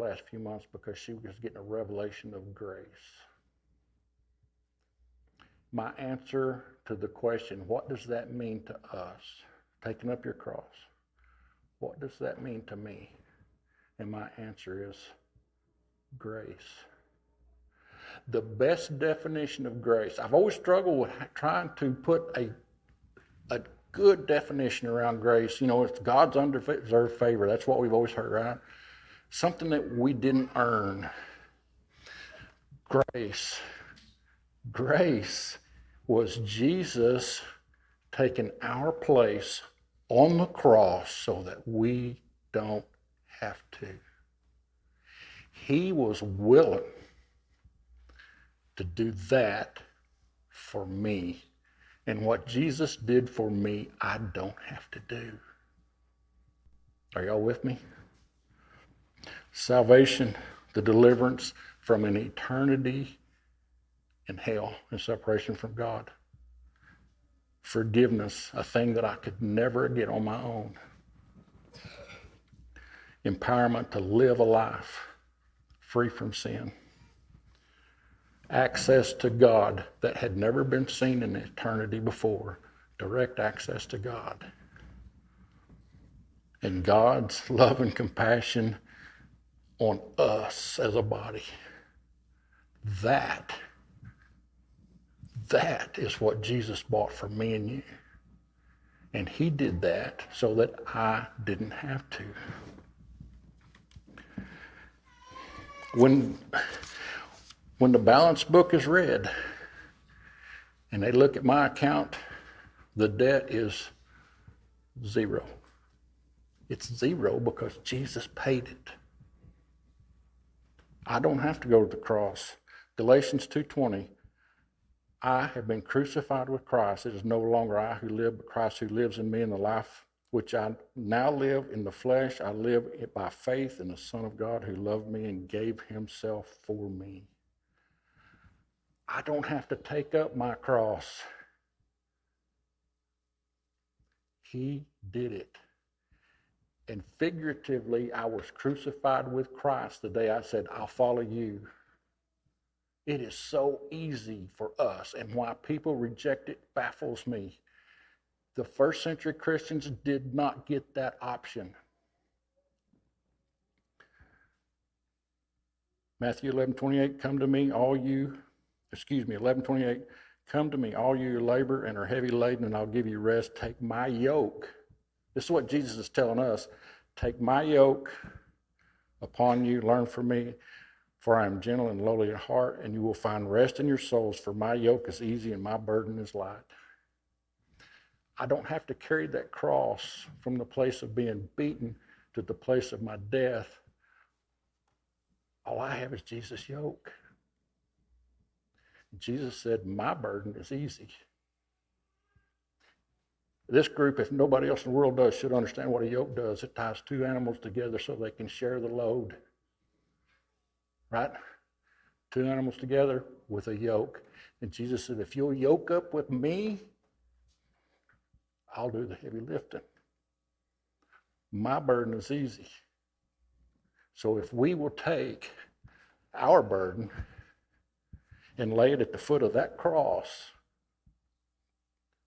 last few months because she was getting a revelation of grace. My answer to the question, what does that mean to us? Taking up your cross. What does that mean to me? And my answer is grace. The best definition of grace. I've always struggled with trying to put a good definition around grace. You know, it's God's undeserved favor. That's what we've always heard, right? Something that we didn't earn. Grace. Grace was Jesus taking our place on the cross so that we don't have to. He was willing to do that for me. And what Jesus did for me, I don't have to do. Are y'all with me? Salvation, the deliverance from an eternity in hell and separation from God. Forgiveness, a thing that I could never get on my own. Empowerment to live a life free from sin. Access to God that had never been seen in eternity before. Direct access to God. And God's love and compassion on us as a body. That is what Jesus bought for me and you. And he did that so that I didn't have to. When the balance book is read and they look at my account, the debt is zero. It's zero because Jesus paid it. I don't have to go to the cross. Galatians 2:20, I have been crucified with Christ. It is no longer I who live, but Christ who lives in me. In the life which I now live in the flesh, I live by faith in the Son of God who loved me and gave himself for me. I don't have to take up my cross. He did it. And figuratively, I was crucified with Christ the day I said, I'll follow you. It is so easy for us, and why people reject it baffles me. The first century Christians did not get that option. Matthew 11:28, come to me, all you, 11:28, come to me, all you who labor and are heavy laden, and I'll give you rest. Take my yoke. This is what Jesus is telling us. Take my yoke upon you, learn from me, for I am gentle and lowly in heart, and you will find rest in your souls, for my yoke is easy and my burden is light. I don't have to carry that cross from the place of being beaten to the place of my death. All I have is Jesus' yoke. Jesus said, my burden is easy. This group, if nobody else in the world does, should understand what a yoke does. It ties two animals together so they can share the load. Right? Two animals together with a yoke. And Jesus said, if you'll yoke up with me, I'll do the heavy lifting. My burden is easy. So if we will take our burden and lay it at the foot of that cross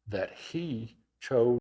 that he chose